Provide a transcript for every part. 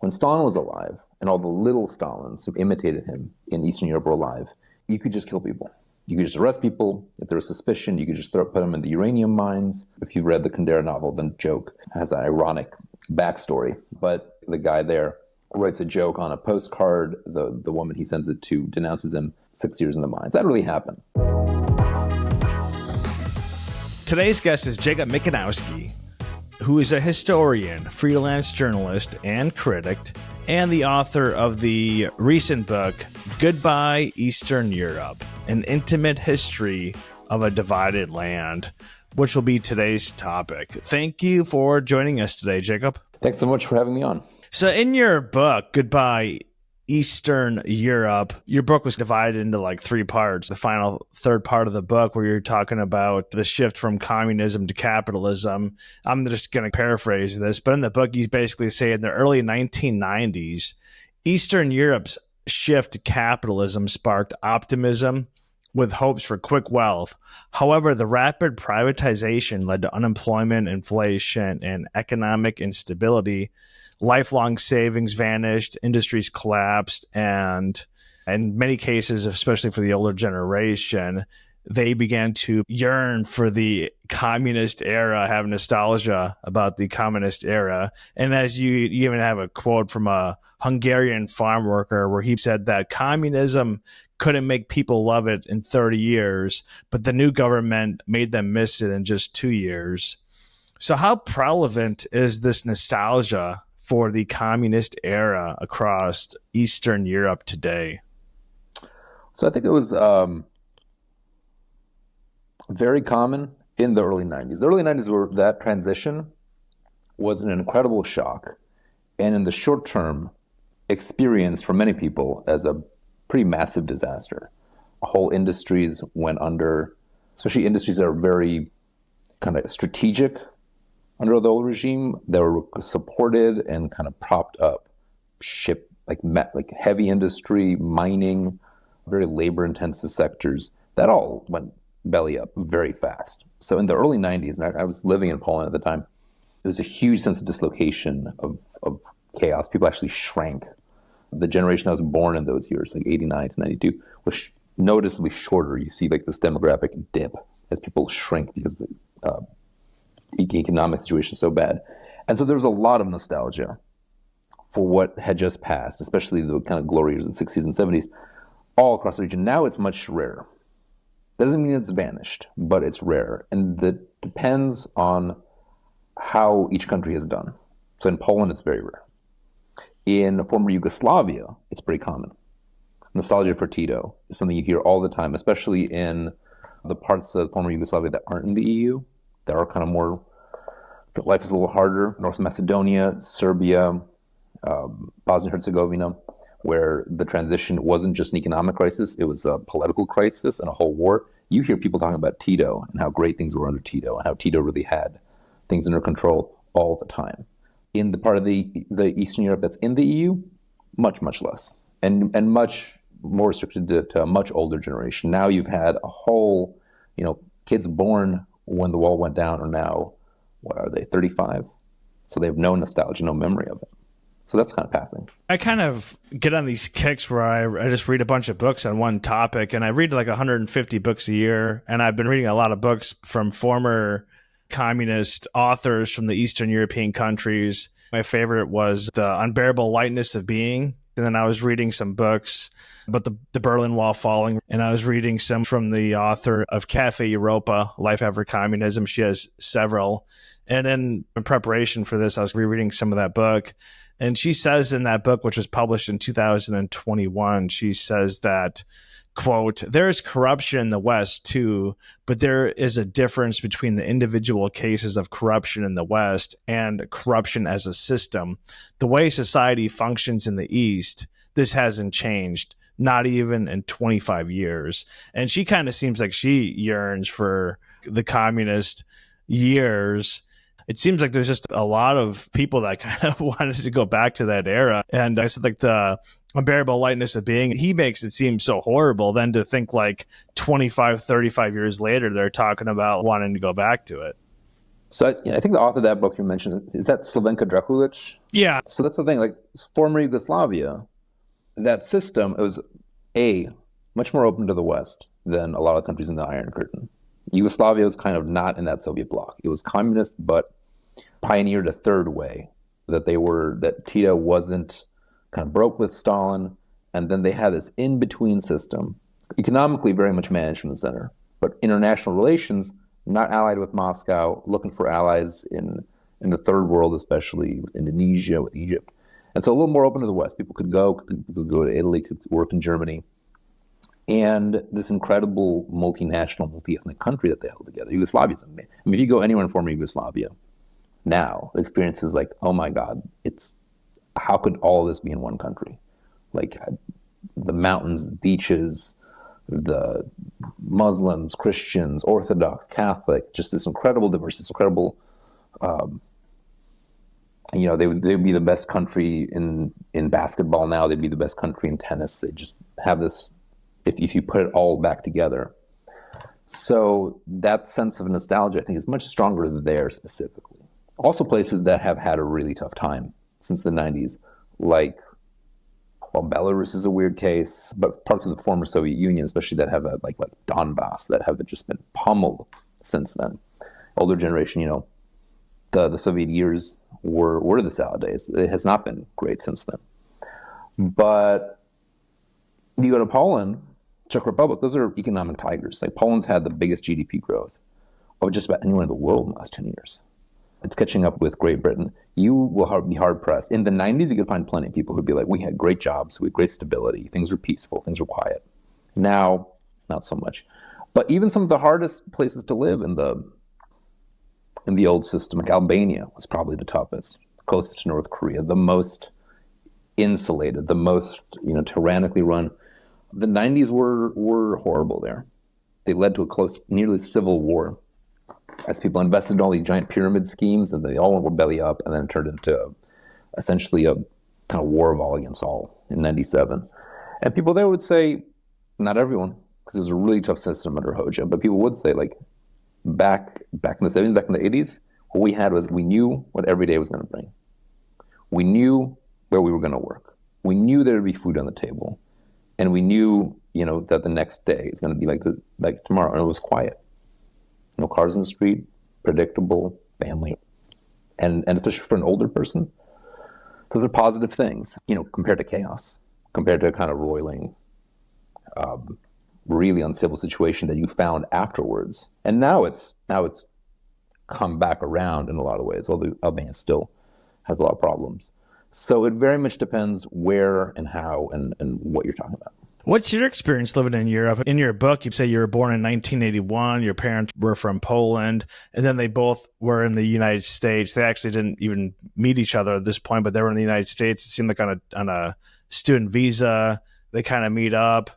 When Stalin was alive, and all the little Stalins who imitated him in Eastern Europe were alive, you could just kill people. You could just arrest people. If there was suspicion, you could just put them in the uranium mines. If you've read the Kundera novel, the joke has an ironic backstory. But the guy there writes a joke on a postcard. The woman he sends it to denounces him 6 years in the mines. That really happened. Today's guest is Jacob Mikanowski, who is a historian, freelance journalist, and critic, and the author of the recent book, Goodbye Eastern Europe, An Intimate History of a Divided Land, which will be today's topic. Thank you for joining us today, Jacob. Thanks so much for having me on. So in your book, Goodbye Eastern Europe, your book was divided into like three parts. The final third part of the book where you're talking about the shift from communism to capitalism. I'm just going to paraphrase this, but in the book, you basically say in the early 1990s, Eastern Europe's shift to capitalism sparked optimism with hopes for quick wealth. However, the rapid privatization led to unemployment, inflation, and economic instability. Lifelong savings vanished, industries collapsed, and in many cases, especially for the older generation, they began to yearn for the communist era, have nostalgia about the communist era. And as you even have a quote from a Hungarian farm worker where he said that communism couldn't make people love it in 30 years, but the new government made them miss it in just 2 years. So how prevalent is this nostalgia for the communist era across Eastern Europe today? So I think it was very common in the early 90s. The early 90s were that transition was an incredible shock, and in the short term, experienced for many people as a pretty massive disaster. Whole industries went under, especially industries that are very kind of strategic under the old regime. They were supported and kind of propped up. Like heavy industry, mining, very labor-intensive sectors, that all went belly up very fast. So in the early 90s, and I was living in Poland at the time, there was a huge sense of dislocation, of chaos. People actually shrank. The generation that was born in those years, like 89 to 92, was noticeably shorter. You see like this demographic dip as people shrink because the economic situation is so bad. And so there was a lot of nostalgia for what had just passed, especially the kind of glory years in the 60s and 70s, all across the region. Now it's much rarer. That doesn't mean it's vanished, but it's rare. And that depends on how each country has done. So in Poland, it's very rare. In former Yugoslavia, it's pretty common. Nostalgia for Tito is something you hear all the time, especially in the parts of former Yugoslavia that aren't in the EU, that are kind of more, the life is a little harder. North Macedonia, Serbia, Bosnia-Herzegovina, where the transition wasn't just an economic crisis, it was a political crisis and a whole war. You hear people talking about Tito and how great things were under Tito and how Tito really had things under control all the time. In the part of the Eastern Europe that's in the EU, much, much less. And much more restricted to a much older generation. Now you've had a whole, kids born when the wall went down are now, what are they, 35? So they have no nostalgia, no memory of it. So that's kind of passing. I kind of get on these kicks where I just read a bunch of books on one topic, and I read like 150 books a year. And I've been reading a lot of books from former communist authors from the Eastern European countries. My favorite was The Unbearable Lightness of Being. And then I was reading some books about the Berlin Wall falling. And I was reading some from the author of Cafe Europa, Life After Communism. She has several. And then in preparation for this, I was rereading some of that book. And she says in that book, which was published in 2021, she says that, quote, "There is corruption in the West too, but there is a difference between the individual cases of corruption in the West and corruption as a system. The way society functions in the East, this hasn't changed, not even in 25 years. And she kind of seems like she yearns for the communist years. It seems like there's just a lot of people that kind of wanted to go back to that era. And I said, like, the Unbearable Lightness of Being, he makes it seem so horrible then to think like 25, 35 years later, they're talking about wanting to go back to it. So I think the author of that book you mentioned, is that Slavenka Drakulic? Yeah. So that's the thing, like former Yugoslavia, that system, it was much more open to the West than a lot of countries in the Iron Curtain. Yugoslavia was kind of not in that Soviet bloc. It was communist, but pioneered a third way, that Tito wasn't kind of broke with Stalin, and then they had this in-between system, economically very much managed from the center, but international relations not allied with Moscow, looking for allies in the third world, especially with Indonesia, with Egypt. And so a little more open to the West. People could go to Italy, could work in Germany. And this incredible multinational, multi-ethnic country that they held together. Yugoslavia's amazing. I mean, if you go anywhere in former Yugoslavia now, the experience is like, oh my God, how could all of this be in one country? Like the mountains, the beaches, the Muslims, Christians, Orthodox, Catholic, just this incredible diversity, this incredible, they would be the best country in basketball now. They'd be the best country in tennis. They just have this, if you put it all back together. So that sense of nostalgia, I think, is much stronger there specifically. Also places that have had a really tough time since the 90s, like, well, Belarus is a weird case, but parts of the former Soviet Union, especially that have like Donbass, that have just been pummeled since then. Older generation, the Soviet years were the salad days. It has not been great since then. But you go to Poland, Czech Republic, those are economic tigers. Like Poland's had the biggest GDP growth of just about anywhere in the world in the last 10 years. It's catching up with Great Britain. You will be hard pressed. In the 90s, you could find plenty of people who'd be like, we had great jobs, we had great stability, things were peaceful, things were quiet. Now, not so much. But even some of the hardest places to live in the old system, like Albania was probably the toughest, closest to North Korea, the most insulated, the most tyrannically run. The 90s were horrible there. They led to a close, nearly civil war, as people invested in all these giant pyramid schemes, and they all went belly up, and then it turned into essentially a kind of war of all against all in 97. And people there would say, not everyone, because it was a really tough system under Hoxha, but people would say, like, back in the 70s, back in the 80s, what we had was we knew what every day was going to bring. We knew where we were going to work. We knew there would be food on the table. And we knew, that the next day is going to be like tomorrow. And it was quiet. No cars in the street, predictable, family. And especially for an older person, those are positive things, compared to chaos, compared to a kind of roiling, really uncivil situation that you found afterwards. And now it's come back around in a lot of ways, although Albania still has a lot of problems. So it very much depends where and how and what you're talking about. What's your experience living in Europe? In your book, you say you were born in 1981. Your parents were from Poland, and then they both were in the United States. They actually didn't even meet each other at this point, but they were in the United States. It seemed like on a student visa, they kind of meet up.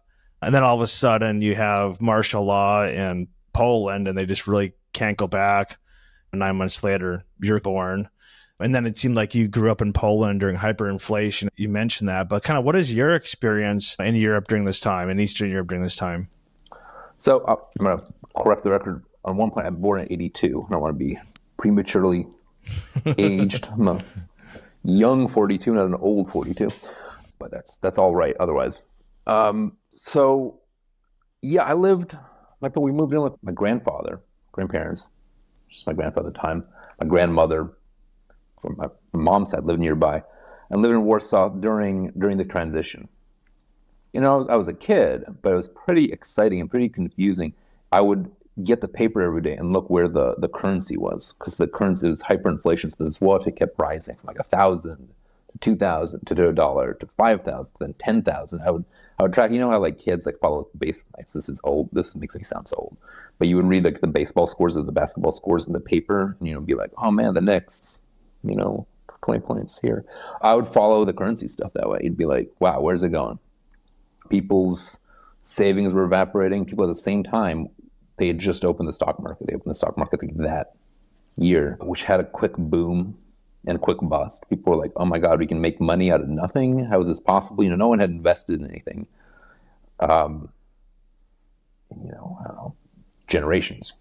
And then all of a sudden, you have martial law in Poland, and they just really can't go back. And 9 months later, you're born. And then it seemed like you grew up in Poland during hyperinflation. You mentioned that, but kind of what is your experience in Europe during this time, in Eastern Europe during this time? So I'm going to correct the record on one point. I'm born in 82. I don't want to be prematurely aged. I'm a young 42, not an old 42, but that's all right otherwise. So yeah, we moved in with my grandparents, just my grandfather at the time, my grandmother, from my mom's side, lived nearby, and lived in Warsaw during the transition. I was a kid, but it was pretty exciting and pretty confusing. I would get the paper every day and look where the currency was, because the currency was hyperinflation. So the zloty kept rising from like 1,000 to 2,000 to $1 to 5,000, then 10,000. I would track. How like kids like follow baseball. This is old. This makes me sound so old. But you would read like the baseball scores or the basketball scores in the paper, and be like, oh man, the Knicks. 20 points here. I would follow the currency stuff that way. You'd be like, wow, where's it going? People's savings were evaporating. People at the same time, they had just opened the stock market. They opened the stock market like that year, which had a quick boom and a quick bust. People were like, oh my God, we can make money out of nothing? How is this possible? No one had invested in anything. I don't know, generations.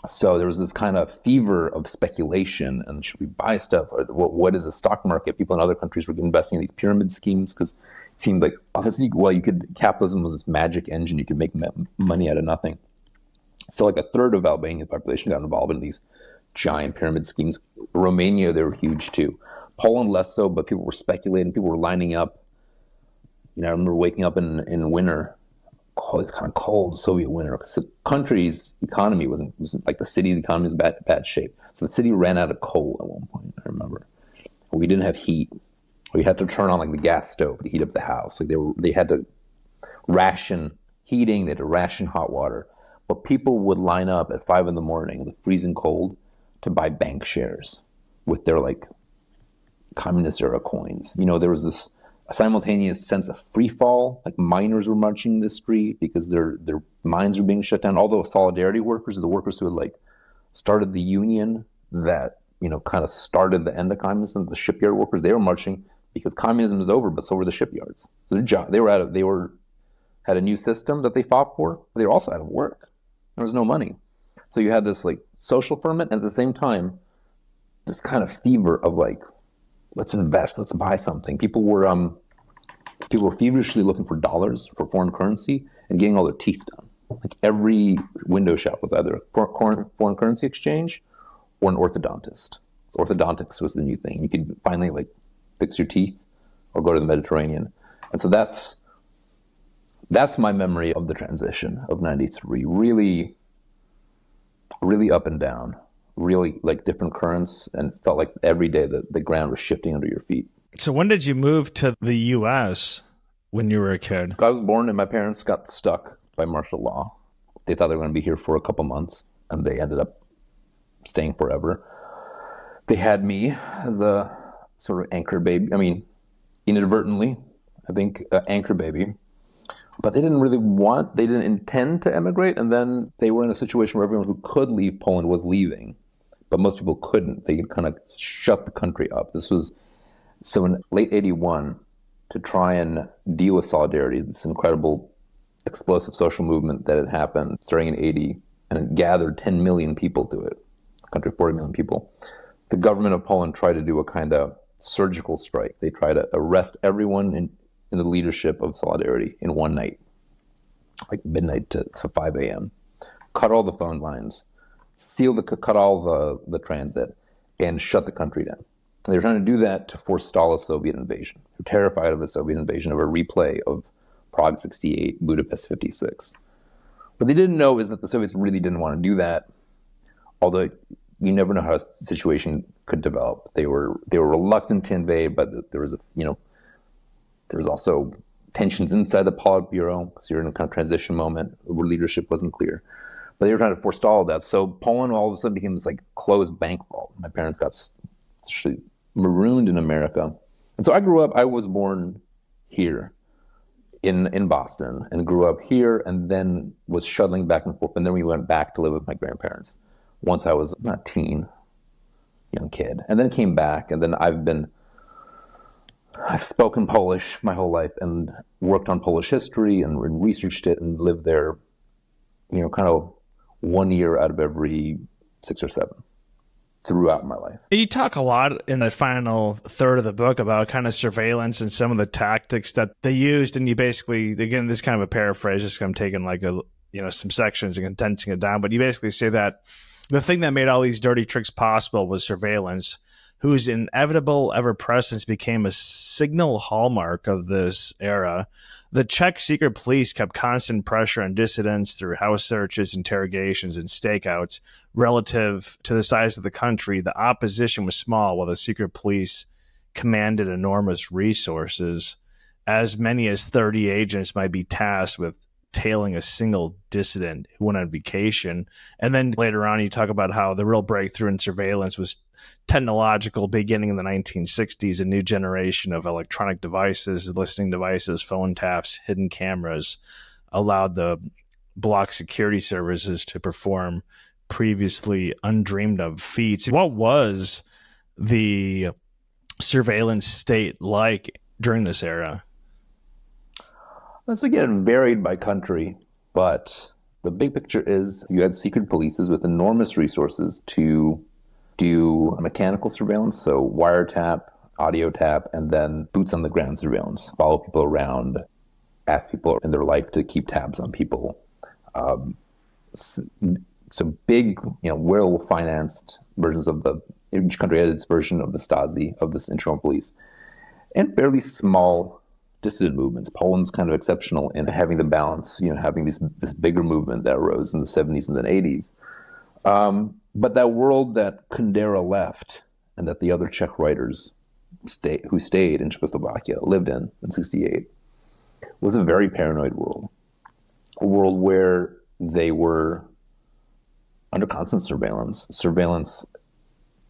So there was this kind of fever of speculation, and should we buy stuff? Or what is the stock market? People in other countries were investing in these pyramid schemes because it seemed like, obviously, well, capitalism was this magic engine. You could make money out of nothing. So like a third of Albanian population got involved in these giant pyramid schemes. Romania, they were huge too. Poland, less so, but people were speculating. People were lining up. I remember waking up in winter. It's kind of cold Soviet winter because the country's economy wasn't like the city's economy was bad shape. So the city ran out of coal at one point. I remember we didn't have heat. We had to turn on like the gas stove to heat up the house. Like they had to ration heating. They had to ration hot water. But people would line up at 5 a.m. in the freezing cold to buy bank shares with their like communist era coins. There was this a simultaneous sense of free fall, like miners were marching in the street because their mines were being shut down. All those solidarity workers, the workers who had like started the union that kind of started the end of communism, the shipyard workers, they were marching because communism is over, but so were the shipyards. So they had a new system that they fought for, but they were also out of work. There was no money. So you had this like social ferment, and at the same time, this kind of fever of like, let's invest, let's buy something. People were feverishly looking for dollars, for foreign currency, and getting all their teeth done. Like every window shop was either a foreign currency exchange or an orthodontist. Orthodontics was the new thing. You could finally like fix your teeth or go to the Mediterranean. And so that's my memory of the transition of 93. Really, really up and down. Really like different currents, and felt like every day the ground was shifting under your feet. So when did you move to the U.S. when you were a kid? I was born and my parents got stuck by martial law. They thought they were going to be here for a couple months, and they ended up staying forever. They had me as a sort of anchor baby. I mean, inadvertently, I think, anchor baby. But they didn't intend to emigrate, and then they were in a situation where everyone who could leave Poland was leaving. But most people couldn't. They kind of shut the country up. This was so in late 81, to try and deal with solidarity, this incredible explosive social movement that had happened starting in 80, and it gathered 10 million people to it, a country of 40 million people. The government of Poland tried to do a kind of surgical strike. They tried to arrest everyone in the leadership of solidarity in one night, like midnight to 5 a.m., cut all the phone lines, cut all the transit, and shut the country down. And they were trying to do that to forestall a Soviet invasion. They're terrified of a Soviet invasion, of a replay of Prague 68, Budapest 56. What they didn't know is that the Soviets really didn't want to do that, although you never know how a situation could develop. They were reluctant to invade, but there was also tensions inside the Politburo, because you're in a kind of transition moment where leadership wasn't clear. But they were trying to forestall that. So Poland all of a sudden became this like closed bank vault. My parents got marooned in America. And so I was born here in Boston, and grew up here, and then was shuttling back and forth. And then we went back to live with my grandparents once I was not teen, young kid. And then came back, and then I've spoken Polish my whole life and worked on Polish history and researched it and lived there, kind of 1 year out of every 6 or 7 throughout my life. You talk a lot in the final third of the book about kind of surveillance and some of the tactics that they used. And you basically, again, this is kind of a paraphrase, just I'm taking like some sections and condensing it down. But you basically say that the thing that made all these dirty tricks possible was surveillance, whose inevitable ever-presence became a signal hallmark of this era. The Czech secret police kept constant pressure on dissidents through house searches, interrogations, and stakeouts. Relative to the size of the country, the opposition was small, while the secret police commanded enormous resources. As many as 30 agents might be tasked with tailing a single dissident who went on vacation. And then later on, you talk about how the real breakthrough in surveillance was technological, beginning in the 1960s. A new generation of electronic devices, listening devices, phone taps, hidden cameras allowed the block security services to perform previously undreamed of feats. What was the surveillance state like during this era? This again varied by country, but The big picture is you had secret polices with enormous resources to do mechanical surveillance, so wiretap, audio tap, and then boots on the ground surveillance. Follow people around, ask people in their life to keep tabs on people. So big, well-financed versions of each country had its version of the Stasi, of this internal police, and fairly small dissident movements. Poland's kind of exceptional in having the balance, having this bigger movement that arose in the 70s and then 80s. But that world that Kundera left and that the other Czech writers who stayed in Czechoslovakia lived in 68 was a very paranoid world. A world where they were under constant surveillance,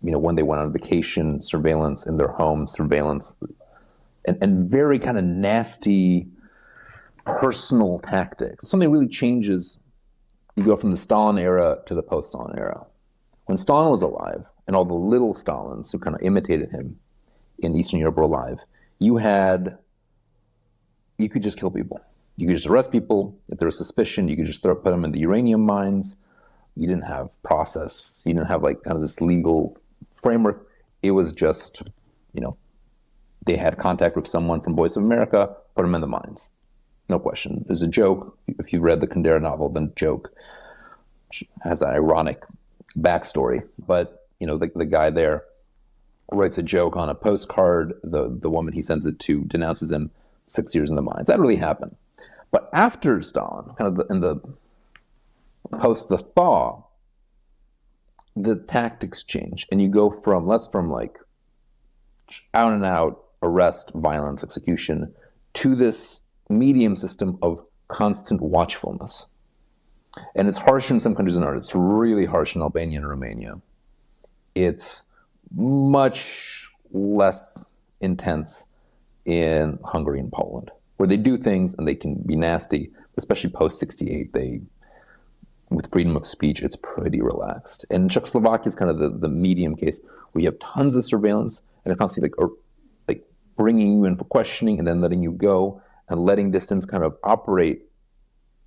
when they went on vacation, surveillance in their homes, surveillance, and very kind of nasty personal tactics. Something really changes. You go from the Stalin era to the post-Stalin era. When Stalin was alive, and all the little Stalins who kind of imitated him in Eastern Europe were alive, you could just kill people. You could just arrest people. If there was suspicion, you could just put them in the uranium mines. You didn't have process. You didn't have kind of this legal framework. It was just, they had contact with someone from Voice of America, put them in the mines. No question. There's a joke. If you've read the Kundera novel, then joke has an ironic backstory. But, the guy there writes a joke on a postcard. The woman he sends it to denounces him 6 years in the mines. That really happened. But after Stalin, kind of in the post the thaw, the tactics change. And you go from less from out and out arrest, violence, execution, to this medium system of constant watchfulness. And it's harsh in some countries and others. It's really harsh in Albania and Romania. It's much less intense in Hungary and Poland, where they do things and they can be nasty, especially post-68. With freedom of speech, it's pretty relaxed. And Czechoslovakia is kind of the medium case where you have tons of surveillance and they're constantly bringing you in for questioning and then letting you go, and letting dissidents kind of operate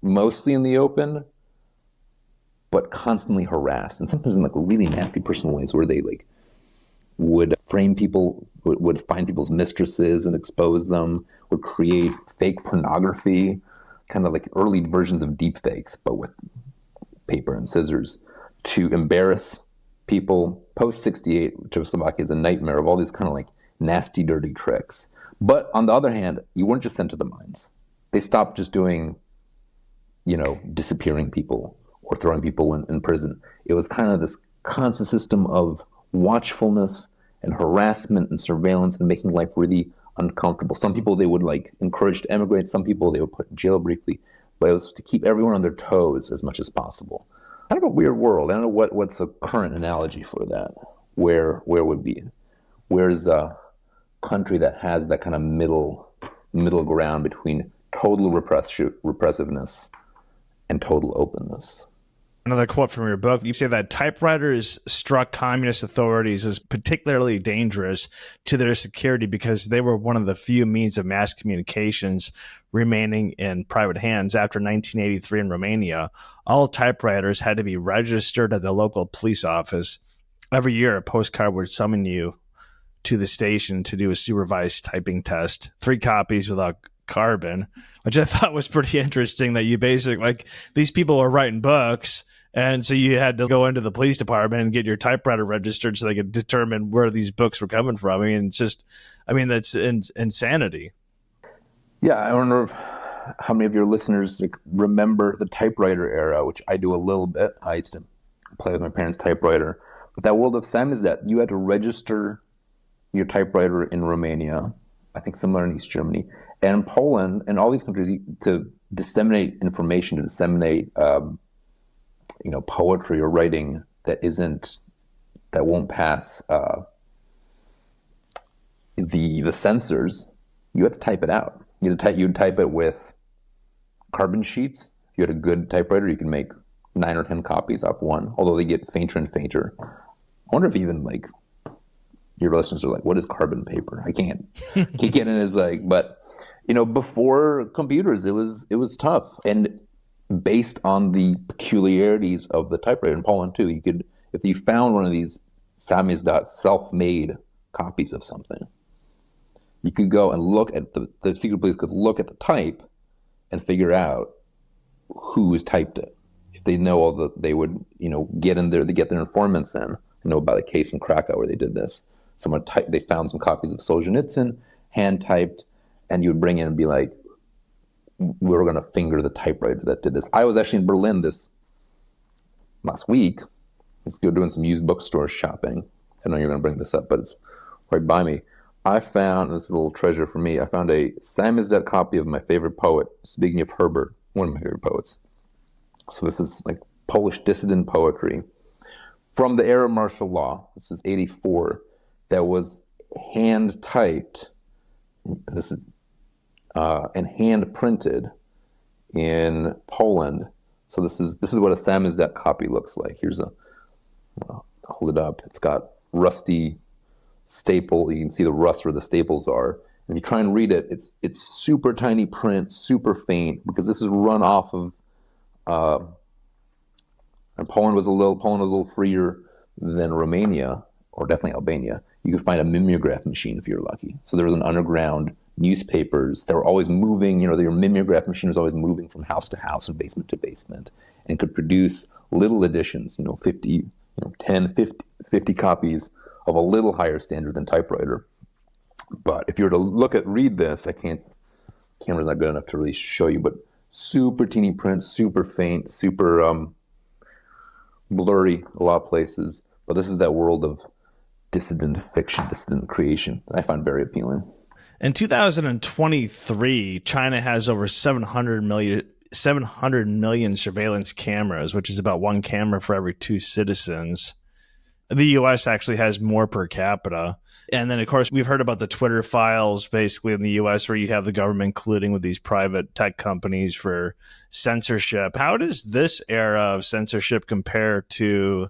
mostly in the open, but constantly harass, and sometimes in really nasty personal ways where they would frame people, would find people's mistresses and expose them, would create fake pornography, kind of early versions of deep fakes, but with paper and scissors, to embarrass people. Post-68, Czechoslovakia is a nightmare of all these kind of nasty, dirty tricks. But on the other hand, you weren't just sent to the mines. They stopped just doing, disappearing people or throwing people in prison. It was kind of this constant system of watchfulness and harassment and surveillance and making life really uncomfortable. Some people they would encourage to emigrate. Some people they would put in jail briefly. But it was to keep everyone on their toes as much as possible. Kind of a weird world. I don't know what's a current analogy for that. Where would be? Where's a country that has that kind of middle ground between total repressiveness and total openness? Another quote from your book, you say that typewriters struck communist authorities as particularly dangerous to their security because they were one of the few means of mass communications remaining in private hands. After 1983 in Romania, all typewriters had to be registered at the local police office. Every year, a postcard would summon you to the station to do a supervised typing test, 3 copies without carbon, which I thought was pretty interesting, that you basically, these people were writing books, and so you had to go into the police department and get your typewriter registered so they could determine where these books were coming from. That's insanity. Yeah, I wonder how many of your listeners remember the typewriter era, which I do a little bit. I used to play with my parents' typewriter. But that world of STEM is that you had to register your typewriter in Romania, I think similar in East Germany, and in Poland, and all these countries, to disseminate information, to disseminate poetry or writing that won't pass the censors. You had to type it out. You'd type it with carbon sheets. If you had a good typewriter, you could make 9 or 10 copies off one, although they get fainter and fainter. I wonder if even your listeners are what is carbon paper? I can't get in as but before computers, it was tough. And based on the peculiarities of the typewriter in Poland too. You could, if you found one of these samizdat self-made copies of something, you could go and look at the secret police could look at the type and figure out who has typed it. If they know all the, they would, get in there, they get their informants in. I know about a case in Krakow where they did this. Someone typed, they found some copies of Solzhenitsyn, hand typed, and you would bring in and be like, we're going to finger the typewriter that did this. I was actually in Berlin this last week. I was doing some used bookstore shopping. I know you're going to bring this up, but it's right by me. I found, this is a little treasure for me, I found a samizdat copy of my favorite poet, speaking of Herbert, one of my favorite poets. So this is like Polish dissident poetry from the era of martial law. This is 84. That was hand typed. This is and hand printed in Poland. So this is what a samizdat copy looks like. Here's I'll hold it up. It's got rusty staple. You can see the rust where the staples are. If you try and read it, it's super tiny print, super faint, because this is run off of. And Poland was a little freer than Romania, or definitely Albania. You could find a mimeograph machine if you're lucky. So there was an underground newspapers that were always moving. Their mimeograph machine was always moving from house to house and basement to basement, and could produce little editions. 50, 10, 50 copies of a little higher standard than typewriter. But if you were to read this, camera's not good enough to really show you, but super teeny print, super faint, super blurry a lot of places. But this is that world of dissident fiction, dissident creation that I find very appealing. In 2023, China has over 700 million surveillance cameras, which is about one camera for every 2 citizens. The U.S. actually has more per capita. And then, of course, we've heard about the Twitter files, basically, in the U.S., where you have the government colluding with these private tech companies for censorship. How does this era of censorship compare to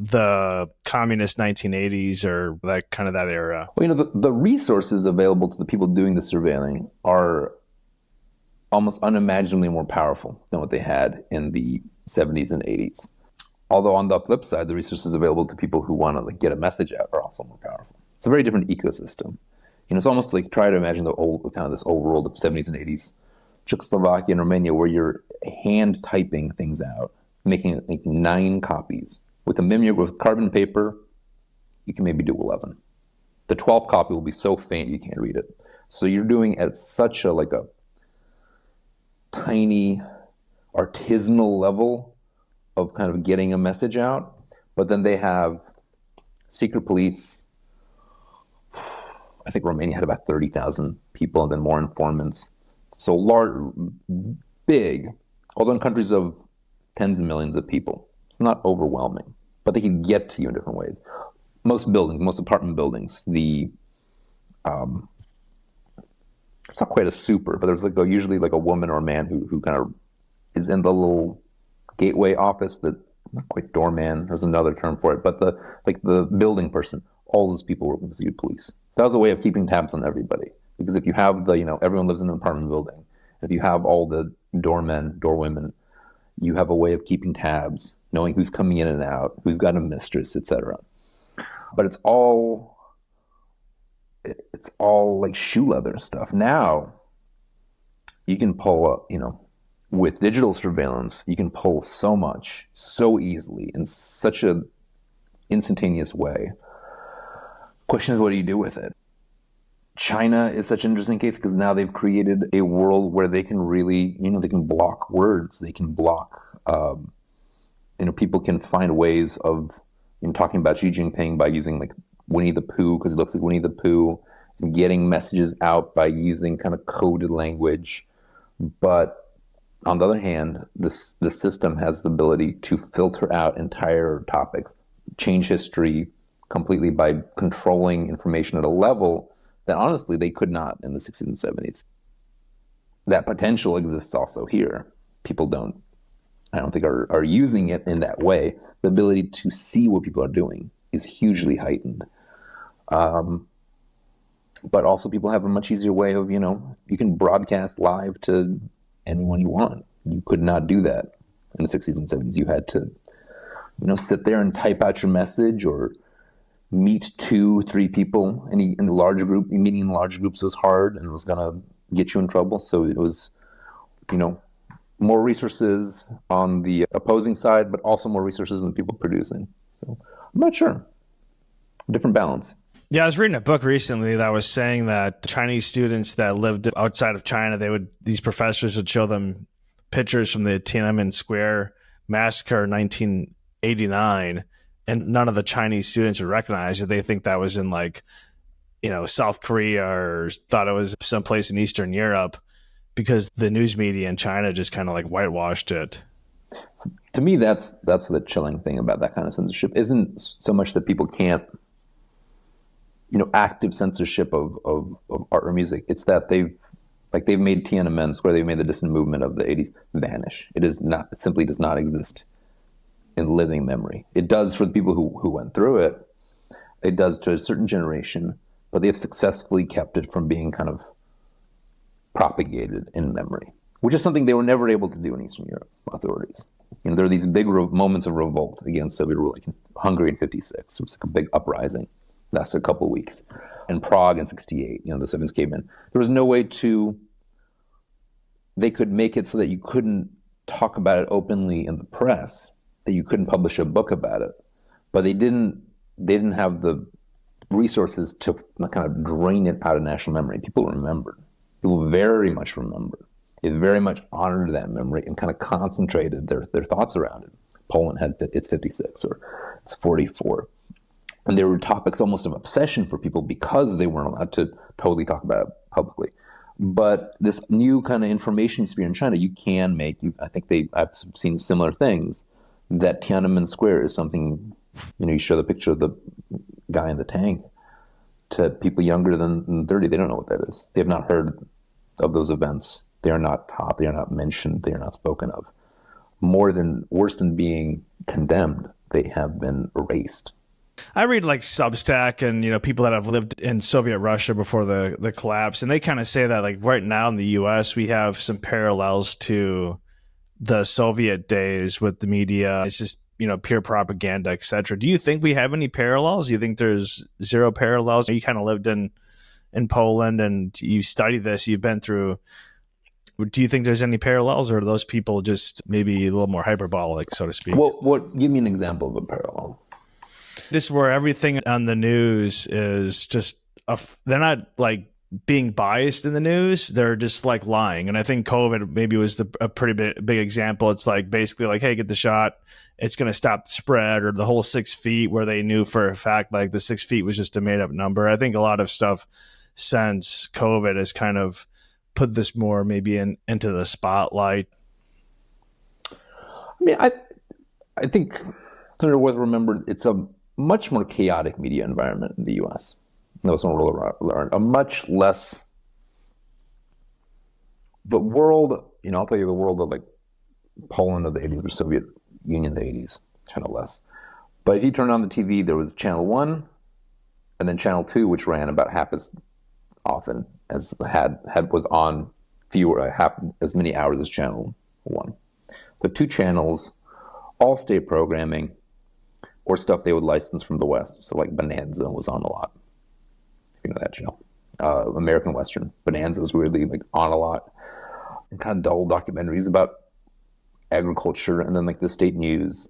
the communist 1980s or that era? Well, the resources available to the people doing the surveilling are almost unimaginably more powerful than what they had in the 70s and 80s. Although on the flip side, the resources available to people who want to get a message out are also more powerful. It's a very different ecosystem. It's almost like, try to imagine this old world of 70s and 80s, Czechoslovakia and Romania, where you're hand typing things out, making 9 copies. With a mimeograph, with carbon paper, you can maybe do 11. The 12th copy will be so faint you can't read it. So you're doing at such a tiny artisanal level of kind of getting a message out. But then they have secret police. I think Romania had about 30,000 people, and then more informants. So large, big, although in countries of tens of millions of people, it's not overwhelming, but they can get to you in different ways. Most buildings, most apartment buildings, it's not quite a super, but there's usually a woman or a man who kind of is in the little gateway office, not quite doorman, there's another term for it, but the building person. All those people work with the secret police. So that was a way of keeping tabs on everybody. Because if you have everyone lives in an apartment building, if you have all the doormen, doorwomen, you have a way of keeping tabs, knowing who's coming in and out, who's got a mistress, etc. But it's all like shoe leather stuff. Now, you can pull up, with digital surveillance, you can pull so much, so easily, in such an instantaneous way. Question is, what do you do with it? China is such an interesting case because now they've created a world where they can really, they can block words. They can block, people can find ways of talking about Xi Jinping by using Winnie the Pooh, because it looks like Winnie the Pooh, and getting messages out by using kind of coded language. But on the other hand, the system has the ability to filter out entire topics, change history completely by controlling information at a level that honestly they could not in the 60s and 70s. That potential exists also here. People I don't think are using it in that way. The ability to see what people are doing is hugely heightened. But also people have a much easier way of, you can broadcast live to anyone you want. You could not do that in the 60s and 70s. You had to, sit there and type out your message or meet 2-3 people in a large group. Meeting in large groups was hard and was going to get you in trouble. So it was, more resources on the opposing side, but also more resources than people producing. So I'm not sure. Different balance. Yeah, I was reading a book recently that was saying that Chinese students that lived outside of China, these professors would show them pictures from the Tiananmen Square massacre in 1989, and none of the Chinese students would recognize it. They think that was in South Korea, or thought it was someplace in Eastern Europe, because the news media in China just kind of whitewashed it. So to me, that's the chilling thing about that kind of censorship. Isn't so much that people can't, active censorship of art or music. It's that they've made Tiananmen Square, they've made the dissident movement of the 80s vanish. It simply does not exist in living memory. It does for the people who went through it. It does to a certain generation, but they have successfully kept it from being kind of propagated in memory, which is something they were never able to do in Eastern Europe authorities. There are these big moments of revolt against Soviet rule, like in Hungary in 56. It was like a big uprising. Lasted a couple of weeks. In Prague in 68, the Soviets came in. There was no way they could make it so that you couldn't talk about it openly in the press, that you couldn't publish a book about it. But they didn't have the resources to kind of drain it out of national memory. People remembered. People very much remembered. It very much honored that memory and kind of concentrated their thoughts around it. Poland had its 56 or it's 44. And there were topics almost of obsession for people because they weren't allowed to totally talk about it publicly. But this new kind of information sphere in China, you can make, I've seen similar things, that Tiananmen Square is something, you show the picture of the guy in the tank to people younger than 30, they don't know what that is. They have not heard of those events. They are not taught, they are not mentioned, they are not spoken of. Worse than being condemned, they have been erased. I read Substack and people that have lived in Soviet Russia before the collapse, and they kind of say that right now in the U.S. we have some parallels to the Soviet days with the media. It's just pure propaganda, etc. Do you think we have any parallels? Do you think there's zero parallels? You kind of lived in Poland and you studied this. You've been through. Do you think there's any parallels, or are those people just maybe a little more hyperbolic, so to speak? Well, give me an example of a parallel. Just where everything on the news is just they're not being biased in the news, they're just lying. And I think COVID maybe was a pretty big example. It's basically hey, get the shot, it's going to stop the spread, or the whole 6 feet, where they knew for a fact the 6 feet was just a made up number. I think a lot of stuff since COVID has kind of put this more maybe into the spotlight. I think it's worth remembering it's a much more chaotic media environment in the U.S. That's one we'll learn. A much less, the world, I'll tell you the world of Poland of the 80s or Soviet Union of the 80s, kind of less. But if you turn on the TV, there was Channel 1 and then Channel 2, which ran about half as often as was on half as many hours as Channel 1. The 2 channels, all state programming, or stuff they would license from the West. So Bonanza was on a lot. You know that show. American Western. Bonanza was weirdly on a lot. And kind of dull documentaries about agriculture, and then the state news.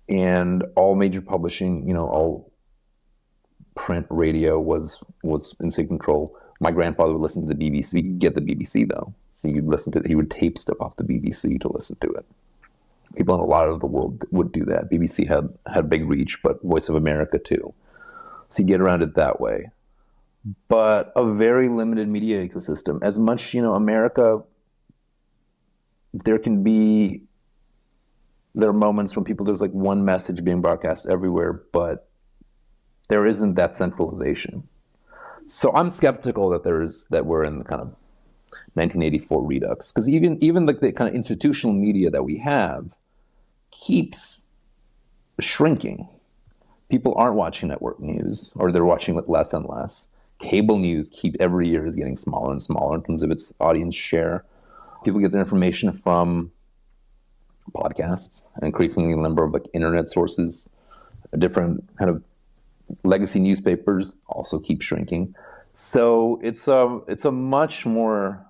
And all major publishing, all print radio was in state control. My grandfather would listen to the BBC. You could get the BBC though. So he would tape stuff off the BBC to listen to it. People in a lot of the world would do that. BBC had big reach, but Voice of America too. So you get around it that way. But a very limited media ecosystem. As much, America, there are moments when there's one message being broadcast everywhere, but there isn't that centralization. So I'm skeptical that we're in the kind of 1984 redux, because even the kind of institutional media that we have keeps shrinking. People aren't watching network news, or they're watching it less and less. Cable news every year is getting smaller and smaller in terms of its audience share. People get their information from podcasts, an increasingly number of like internet sources, different kind of legacy newspapers also keep shrinking. So it's a much more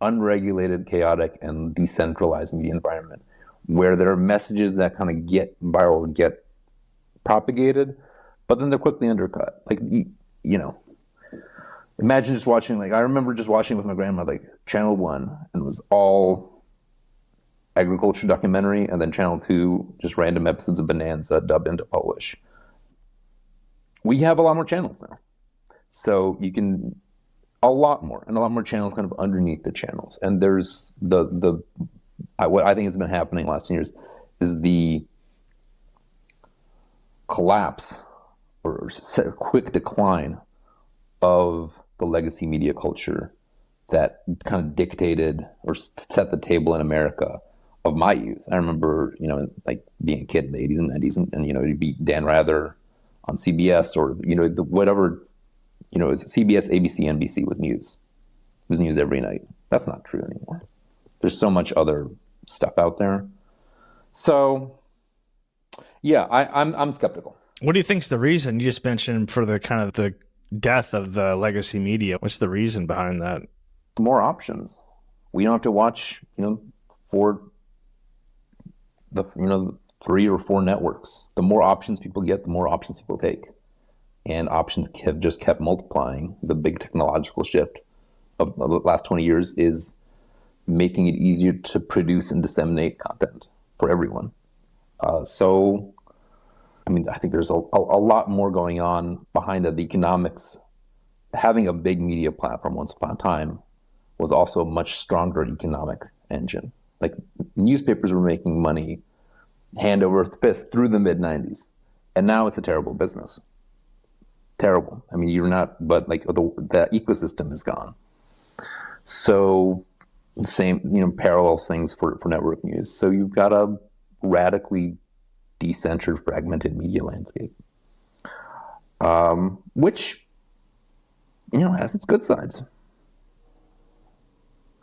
unregulated, chaotic, and decentralized media environment where there are messages that kind of get viral, get propagated, but then they're quickly undercut. Like, you know, imagine just watching, like, I remember just watching with my grandma, like, Channel 1, and it was all agriculture documentary, and then Channel 2, just random episodes of Bonanza dubbed into Polish. We have a lot more channels now. So you can, a lot more, and a lot more channels kind of underneath the channels. And there's what I think has been happening last 10 years is the collapse or quick decline of the legacy media culture that kind of dictated or set the table in America of my youth. I remember, like being a kid in the 80s and 90s and you'd be Dan Rather on CBS or, whatever, it was CBS, ABC, NBC was news. It was news every night. That's not true anymore. There's so much other stuff out there. So, yeah, I'm skeptical. What do you think's the reason? You just mentioned for the kind of the death of the legacy media. What's the reason behind that? More options. We don't have to watch, for the 3 or 4 networks. The more options people get, the more options people take. And options have just kept multiplying. The big technological shift of the last 20 years is making it easier to produce and disseminate content for everyone. So, I think there's a lot more going on behind that. The economics, having a big media platform once upon a time was also a much stronger economic engine. Like newspapers were making money hand over fist through the mid-90s. And now it's a terrible business. Terrible. You're not, but like the ecosystem is gone. So same, parallel things for network news. So you've got a radically decentered, fragmented media landscape, which, has its good sides.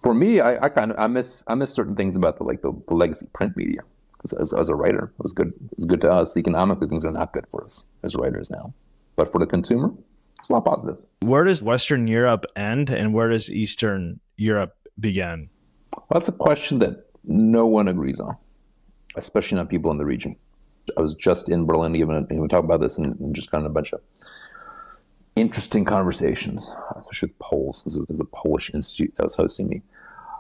For me, I miss certain things about the legacy print media. Because as a writer, it was good to us. Economically, things are not good for us as writers now. But for the consumer, it's a lot positive. Where does Western Europe end and where does Eastern Europe begin? Well, that's a question that no one agrees on, especially not people in the region. I was just in Berlin, and we talk about this and just kind of a bunch of interesting conversations, especially with Poles, because there's a Polish institute that was hosting me.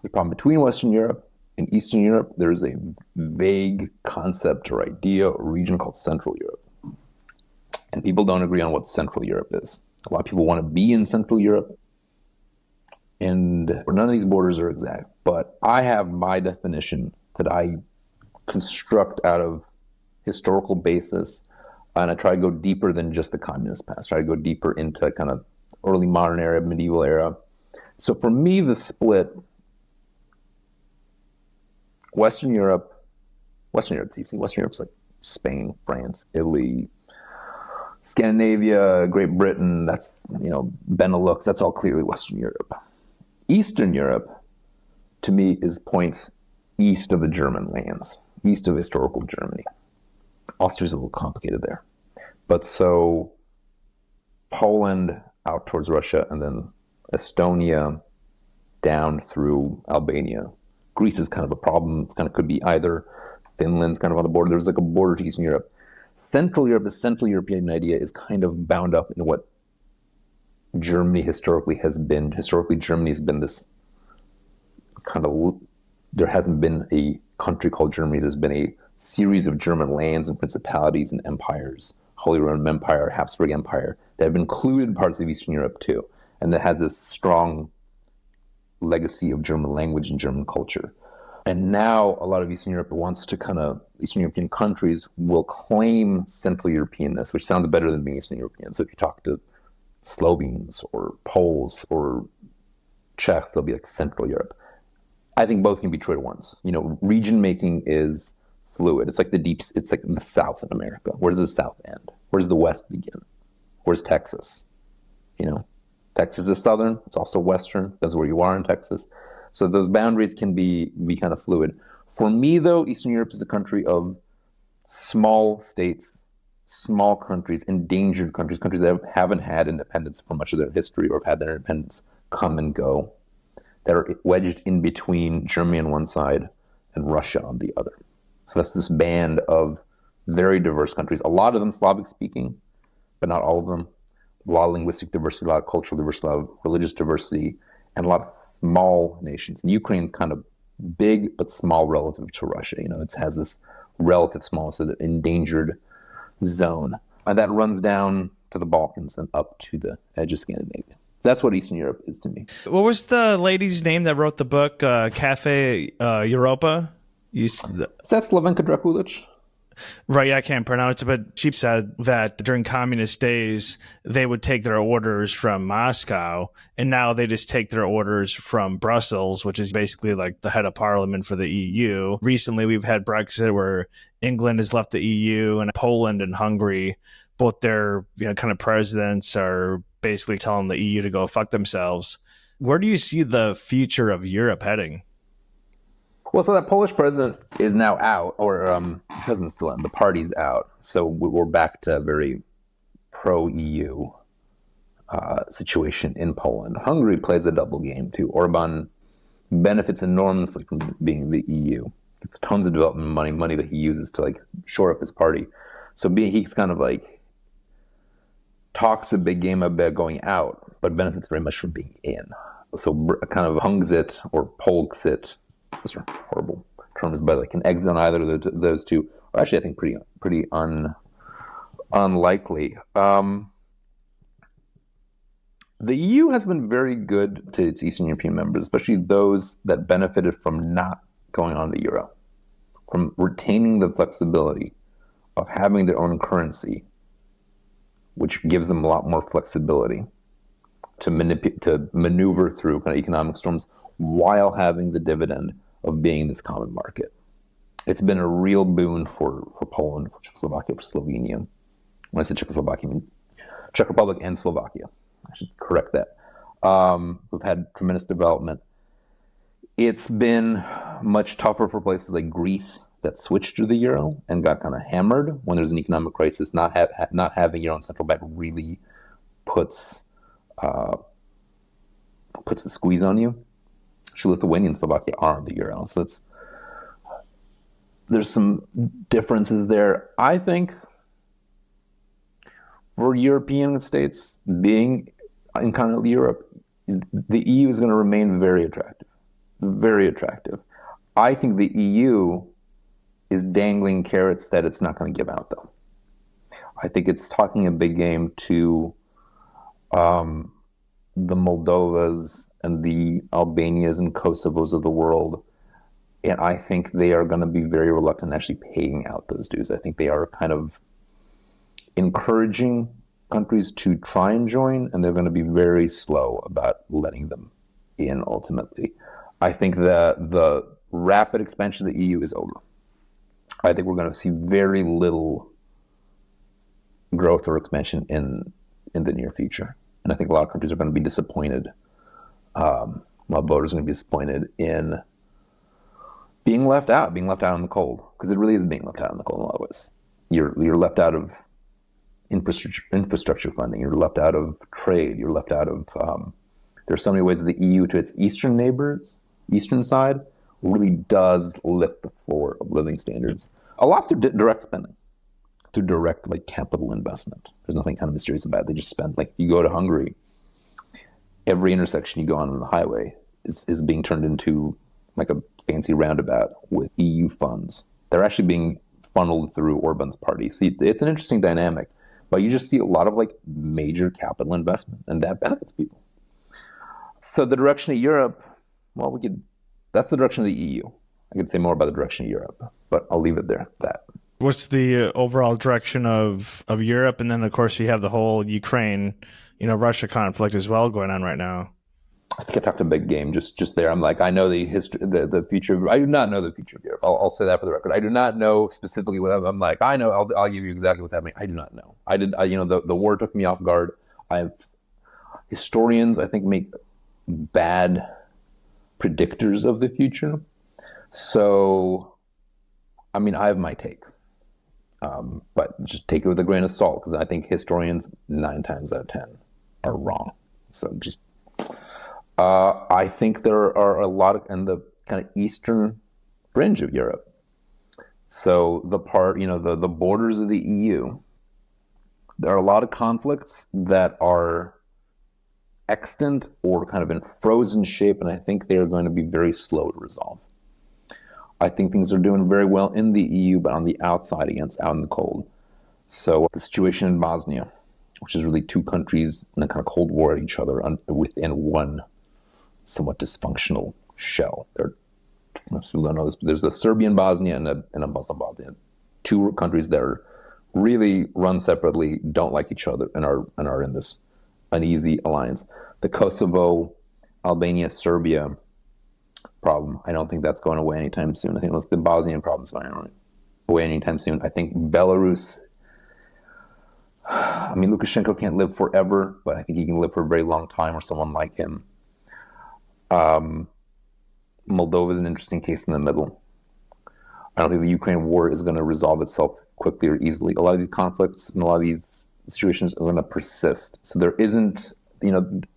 The problem between Western Europe and Eastern Europe, there's a vague concept or idea or region called Central Europe. And people don't agree on what Central Europe is. A lot of people want to be in Central Europe, and none of these borders are exact. But I have my definition that I construct out of historical basis, and I try to go deeper than just the communist past. Try to go deeper into kind of early modern era, medieval era. So for me, the split, Western Europe's easy. Western Europe's like Spain, France, Italy, Scandinavia, Great Britain, that's, Benelux, that's all clearly Western Europe. Eastern Europe, to me, is points east of the German lands, east of historical Germany. Austria's a little complicated there. But so Poland out towards Russia, and then Estonia down through Albania. Greece is kind of a problem. It kind of could be either. Finland's kind of on the border. There's like a border to Eastern Europe. Central Europe, the Central European idea is kind of bound up in what Germany historically has been. Historically, Germany has been this kind of, there hasn't been a country called Germany. There's been a series of German lands and principalities and empires, Holy Roman Empire, Habsburg Empire, that have included parts of Eastern Europe too. And that has this strong legacy of German language and German culture. And now a lot of Eastern Europe wants to Eastern European countries will claim Central Europeanness, which sounds better than being Eastern European. So if you talk to Slovenes or Poles or Czechs, they'll be like Central Europe. I think both can be true at once. Region making is fluid. It's like it's like the South in America. Where does the South end? Where does the West begin? Where's Texas? Texas is Southern. It's also Western. That's where you are in Texas. So those boundaries can be kind of fluid. For me, though, Eastern Europe is a country of small states, small countries, endangered countries, countries that haven't had independence for much of their history or have had their independence come and go, that are wedged in between Germany on one side and Russia on the other. So that's this band of very diverse countries, a lot of them Slavic speaking, but not all of them. A lot of linguistic diversity, a lot of cultural diversity, a lot of religious diversity, and a lot of small nations. And Ukraine's kind of big but small relative to Russia. You know, it has this relative smallness of the endangered zone. And that runs down to the Balkans and up to the edge of Scandinavia. So that's what Eastern Europe is to me. What was the lady's name that wrote the book, Cafe Europa? Is that Slavenka Drakulic? Right, yeah, I can't pronounce it, but she said that during communist days, they would take their orders from Moscow, and now they just take their orders from Brussels, which is basically like the head of parliament for the EU. Recently, we've had Brexit where England has left the EU, and Poland and Hungary, both their kind of presidents are basically telling the EU to go fuck themselves. Where do you see the future of Europe heading? Well, so that Polish president is now out, or president's still in, the party's out. So we're back to a very pro-EU situation in Poland. Hungary plays a double game, too. Orban benefits enormously from being in the EU. It's tons of development money that he uses to like shore up his party. So he's kind of like talks a big game about going out, but benefits very much from being in. So kind of Hungsit or Polksit. Those are horrible terms, but like an exit on either of those two are actually, I think, pretty unlikely. The EU has been very good to its Eastern European members, especially those that benefited from not going on the euro, from retaining the flexibility of having their own currency, which gives them a lot more flexibility to maneuver through kind of economic storms while having the dividend of being in this common market. It's been a real boon for Poland, for Czechoslovakia, for Slovenia. When I say Czechoslovakia, I mean Czech Republic and Slovakia. I should correct that. We've had tremendous development. It's been much tougher for places like Greece that switched to the euro and got kind of hammered when there's an economic crisis. Not having your own central bank really puts the squeeze on you. Actually, Lithuania and Slovakia are on the euro, so there's some differences there. I think for European states being in continental Europe, the EU is going to remain very attractive, very attractive. I think the EU is dangling carrots that it's not going to give out, though. I think it's talking a big game to the Moldovas and the Albanias and Kosovos of the world. And I think they are going to be very reluctant actually paying out those dues. I think they are kind of encouraging countries to try and join, and they're going to be very slow about letting them in ultimately. I think the rapid expansion of the EU is over. I think we're going to see very little growth or expansion in the near future. And I think a lot of countries are going to be disappointed. While voters are going to be disappointed in being left out in the cold, because it really is being left out in the cold in a lot of ways. You're left out of infrastructure funding. You're left out of trade. You're left out of. There are so many ways that the EU to its eastern neighbors, eastern side, really does lift the floor of living standards. A lot through direct spending. Through direct like capital investment. There's nothing kind of mysterious about it. They just spend, like you go to Hungary, every intersection you go on the highway is being turned into like a fancy roundabout with EU funds. They're actually being funneled through Orban's party. So it's an interesting dynamic, but you just see a lot of like major capital investment, and that benefits people. So the direction of Europe, well, that's the direction of the EU. I could say more about the direction of Europe, but I'll leave it there at that. What's the overall direction of Europe? And then, of course, we have the whole Ukraine, Russia conflict as well going on right now. I think I talked a big game just there. I'm like, I know the history, the future. I do not know the future of Europe. I'll say that for the record. I do not know specifically what I'm like. I know. I'll give you exactly what's happening. I do not know. The war took me off guard. Historians, I think, make bad predictors of the future. So, I mean, I have my take, but just take it with a grain of salt, because I think historians 9 times out of 10 are wrong. So just, I think there are a lot of, in the kind of eastern fringe of Europe. So the part, the borders of the EU, there are a lot of conflicts that are extant or kind of in frozen shape, and I think they are going to be very slow to resolve. I think things are doing very well in the EU, but on the outside against out in the cold. So the situation in Bosnia, which is really two countries in a kind of cold war at each other within one somewhat dysfunctional shell. Most people don't know this, but there's a Serbian Bosnia and a Muslim Bosnia. Two countries that are really run separately, don't like each other, and are in this uneasy alliance. The Kosovo, Albania, Serbia problem, I don't think that's going away anytime soon. I think the Bosnian problem is going away anytime soon. I think Belarus, I mean, Lukashenko can't live forever, but I think he can live for a very long time, or someone like him. Moldova is an interesting case in the middle. I don't think the Ukraine war is going to resolve itself quickly or easily. A lot of these conflicts and a lot of these situations are going to persist. So there isn't,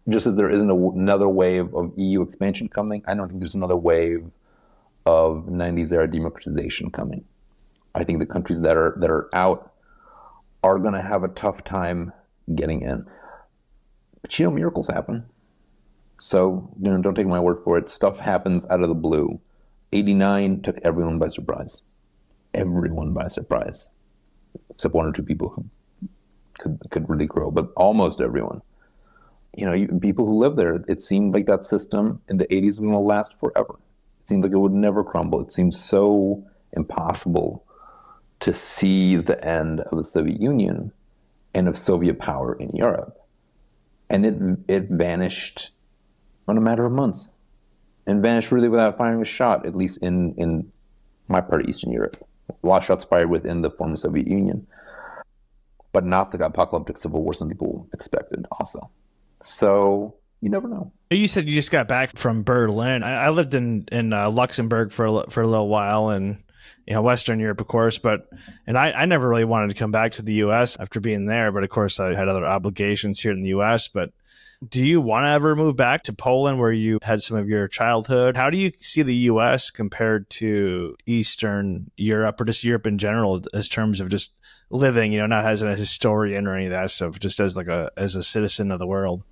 just as there isn't another wave of EU expansion coming, I don't think there's another wave of 90s era democratization coming. I think the countries that are out are going to have a tough time getting in. But miracles happen. So, don't take my word for it. Stuff happens out of the blue. 89 took everyone by surprise. Everyone by surprise. Except one or two people who could really grow, but almost everyone. People who live there, it seemed like that system in the 80s was going to last forever. It seemed like it would never crumble. It seemed so impossible to see the end of the Soviet Union and of Soviet power in Europe. And it vanished in a matter of months, and vanished really without firing a shot, at least in my part of Eastern Europe. A lot of shots fired within the former Soviet Union, but not the apocalyptic civil war some people expected also. So you never know. You said you just got back from Berlin. I lived in Luxembourg for a little while, and Western Europe, of course, and I never really wanted to come back to the U.S. after being there, but of course I had other obligations here in the U.S., but do you want to ever move back to Poland, where you had some of your childhood? How do you see the U.S. compared to Eastern Europe, or just Europe in general, as terms of just living, not as a historian or any of that stuff, just as as a citizen of the world?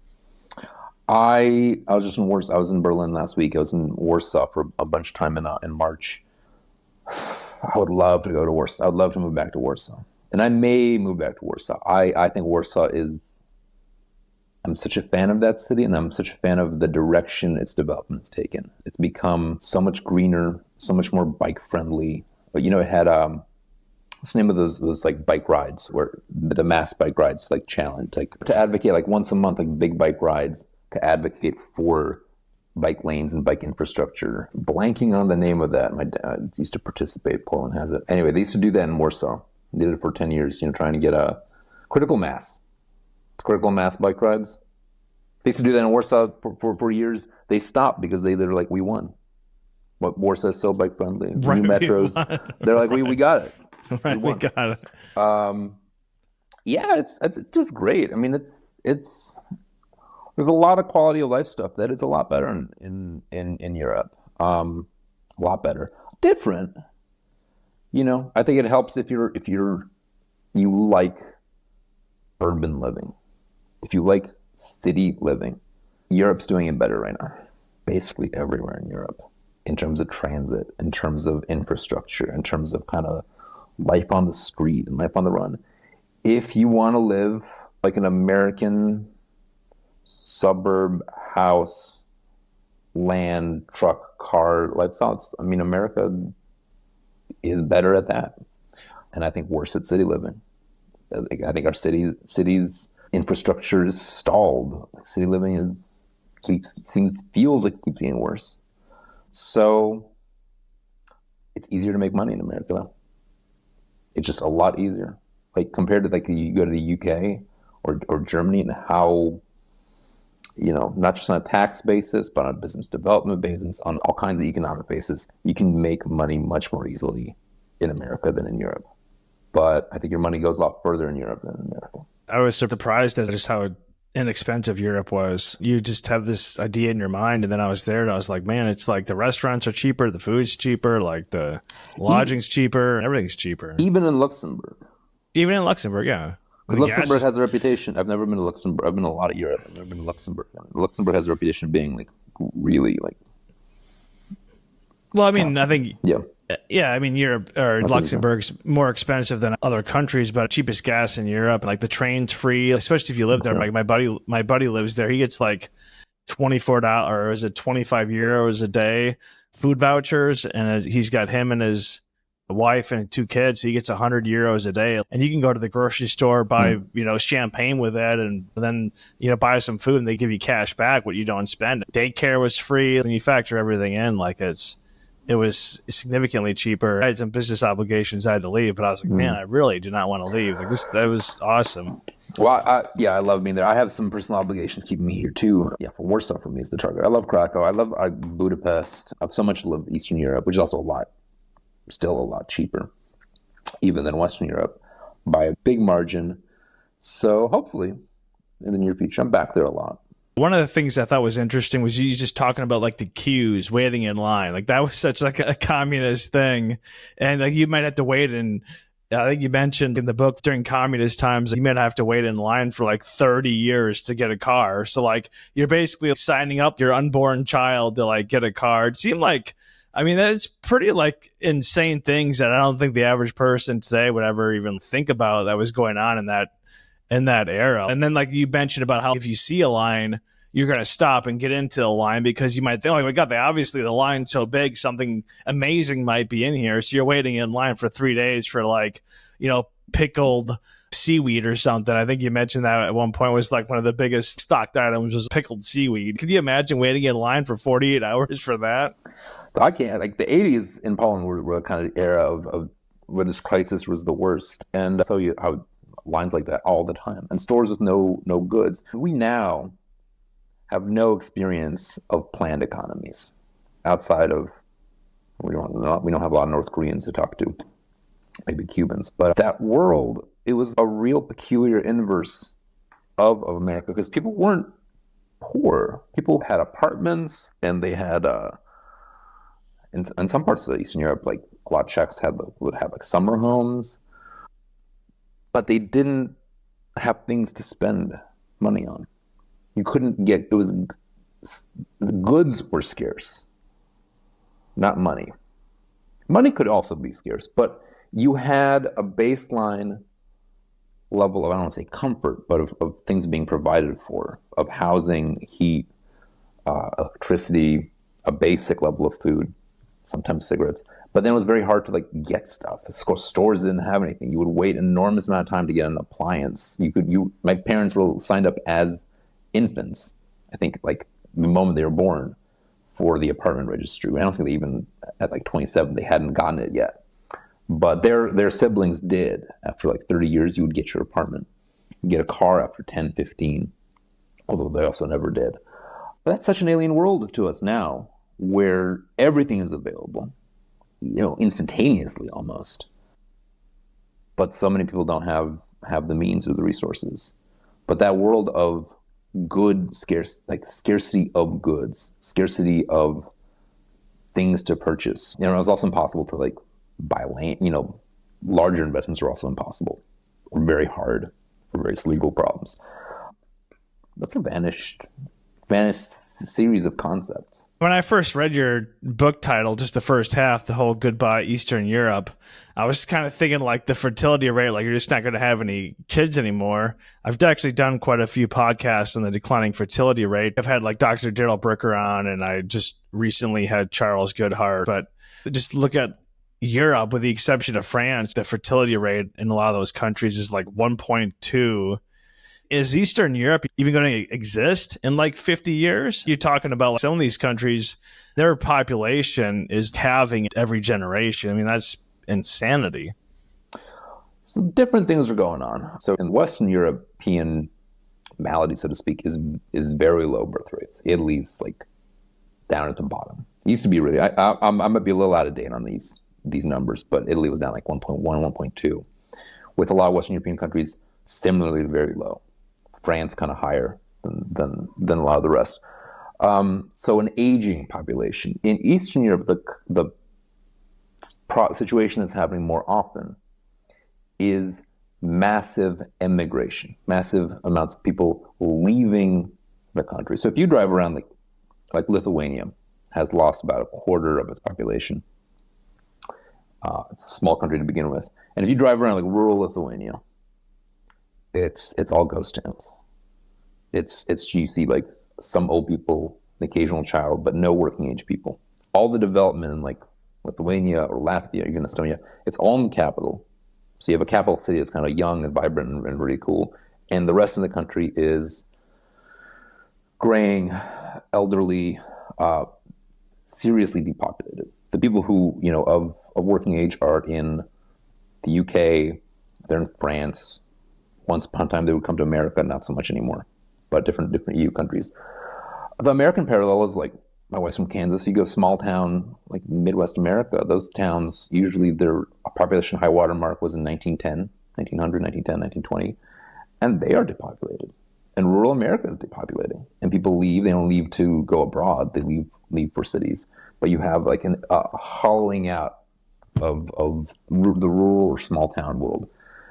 I was just in Warsaw. I was in Berlin last week. I was in Warsaw for a bunch of time in March. I would love to go to Warsaw. I would love to move back to Warsaw, and I may move back to Warsaw. I think Warsaw is. I'm such a fan of that city, and I'm such a fan of the direction its development has taken. It's become so much greener, so much more bike friendly. But it had what's the name of those like bike rides, where the mass bike rides, like challenge, like to advocate like once a month, like big bike rides to advocate for bike lanes and bike infrastructure. Blanking on the name of that. My dad used to participate. Poland has it. Anyway, they used to do that in Warsaw. They did it for 10 years, trying to get a critical mass bike rides. They used to do that in Warsaw for years. They stopped because they're like, we won. What Warsaw is so bike friendly. Right, New metros. They're like, we got it. Right, we got it. Yeah, it's just great. I mean, it's there's a lot of quality of life stuff that is a lot better in Europe. A lot better. Different. I think it helps if you like urban living. If you like city living, Europe's doing it better right now. Basically everywhere in Europe, in terms of transit, in terms of infrastructure, in terms of kind of life on the street and life on the run. If you want to live like an American suburb, house, land, truck, car lifestyle, America is better at that. And I think worse at city living. I think our cities infrastructure is stalled. City living feels like it keeps getting worse. So it's easier to make money in America though. It's just a lot easier. Like compared to like you go to the UK or Germany, and how not just on a tax basis, but on a business development basis, on all kinds of economic basis. You can make money much more easily in America than in Europe. But I think your money goes a lot further in Europe than in America. I was surprised at just how inexpensive Europe was. You just have this idea in your mind, and then I was there and I was like, man, it's like the restaurants are cheaper, the food's cheaper, like the lodging's cheaper, everything's cheaper. Even in Luxembourg. Even in Luxembourg, yeah. Because Luxembourg has a reputation. I've never been to Luxembourg. I've been to a lot of Europe. I've never been to Luxembourg. Luxembourg has a reputation of being like really like. Well, I mean, I think. Yeah, I mean, Europe or Luxembourg's more expensive than other countries, but cheapest gas in Europe. Like the train's free, especially if you live there. Like my buddy lives there. He gets like $24 or is it 25 euros a day food vouchers, and he's got him and his wife and 2 kids, so he gets 100 euros a day, and you can go to the grocery store, buy champagne with it, and then buy some food, and they give you cash back what you don't spend. Daycare was free, and you factor everything in, like it was significantly cheaper. I had some business obligations I had to leave, but I was like, man, I really do not want to leave. Like that was awesome. Well, I love being there. I have some personal obligations keeping me here too. Yeah, for Warsaw for me is the target. I love Krakow. I love Budapest. I've so much loved Eastern Europe, which is also still a lot cheaper, even than Western Europe, by a big margin. So hopefully, in the near future, I'm back there a lot. One of the things I thought was interesting was you just talking about like the queues, waiting in line. Like that was such like a communist thing, and like you might have to wait. And I think you mentioned in the book during communist times, you might have to wait in line for like 30 years to get a car. So like you're basically signing up your unborn child to like get a car. It seemed like, I mean, that's pretty like insane things that I don't think the average person today would ever even think about that was going on in that era. And then like you mentioned about how if you see a line, you're going to stop and get into the line because you might think, oh my God, the line's so big, something amazing might be in here. So you're waiting in line for 3 days for like, pickled seaweed or something. I think you mentioned that at one point was like one of the biggest stocked items was pickled seaweed. Could you imagine waiting in line for 48 hours for that? So I can't, like the 80s in Poland were kind of the era of when this crisis was the worst. And so you have lines like that all the time and stores with no goods. We now have no experience of planned economies outside of, we don't have a lot of North Koreans to talk to, maybe Cubans, but that world, it was a real peculiar inverse of America because people weren't poor. People had apartments and they had in some parts of Eastern Europe, like a lot of Czechs would have like summer homes, but they didn't have things to spend money on. You couldn't get, the goods were scarce, not money. Money could also be scarce, but you had a baseline level of, I don't want to say comfort, but of things being provided for, of housing, heat, electricity, a basic level of food, sometimes cigarettes. But then it was very hard to like get stuff. Stores didn't have anything. You would wait an enormous amount of time to get an appliance. My parents were signed up as infants, I think like the moment they were born, for the apartment registry. I don't think they even, at like 27, they hadn't gotten it yet. But their siblings did. After like 30 years, you would get your apartment. You get a car after 10, 15, although they also never did. But that's such an alien world to us now, where everything is available, instantaneously almost. But so many people don't have the means or the resources. But that world of scarcity of goods, scarcity of things to purchase. It was also impossible to like buy land. Larger investments were also impossible, or very hard for various legal problems. That's a vanished series of concepts. When I first read your book title, just the first half, the whole Goodbye Eastern Europe, I was kind of thinking like the fertility rate, like you're just not going to have any kids anymore. I've actually done quite a few podcasts on the declining fertility rate. I've had like Dr. Daryl Bricker on, and I just recently had Charles Goodhart. But just look at Europe, with the exception of France, the fertility rate in a lot of those countries is like 1.2. Is Eastern Europe even going to exist in like 50 years? You're talking about like some of these countries, their population is halving every generation. I mean, that's insanity. So different things are going on. So in Western European malady, so to speak, is very low birth rates. Italy's like down at the bottom. It used to be really. I might be a little out of date on these numbers, but Italy was down like 1.1, 1.2, with a lot of Western European countries similarly very low. France kind of higher than a lot of the rest. So an aging population in Eastern Europe, the situation that's happening more often is massive emigration, massive amounts of people leaving the country. So if you drive around like Lithuania has lost about a quarter of its population. It's a small country to begin with. And if you drive around like rural Lithuania, it's all ghost towns. It's you see like some old people, an occasional child, but no working age people. All the development in like Lithuania or Latvia, even Estonia, it's all in the capital. So you have a capital city that's kind of young and vibrant and really cool. And the rest of the country is graying, elderly, seriously depopulated. The people who, of working age are in the UK, they're in France. Once upon a time they would come to America, not so much anymore, but different EU countries. The American parallel is like, my wife's from Kansas, you go small town, like Midwest America, those towns, usually their population high water mark was in 1910, 1900, 1910, 1920, and they are depopulated. And rural America is depopulating. And people leave, they don't leave to go abroad, they leave for cities. But you have like a hollowing out of the rural or small town world.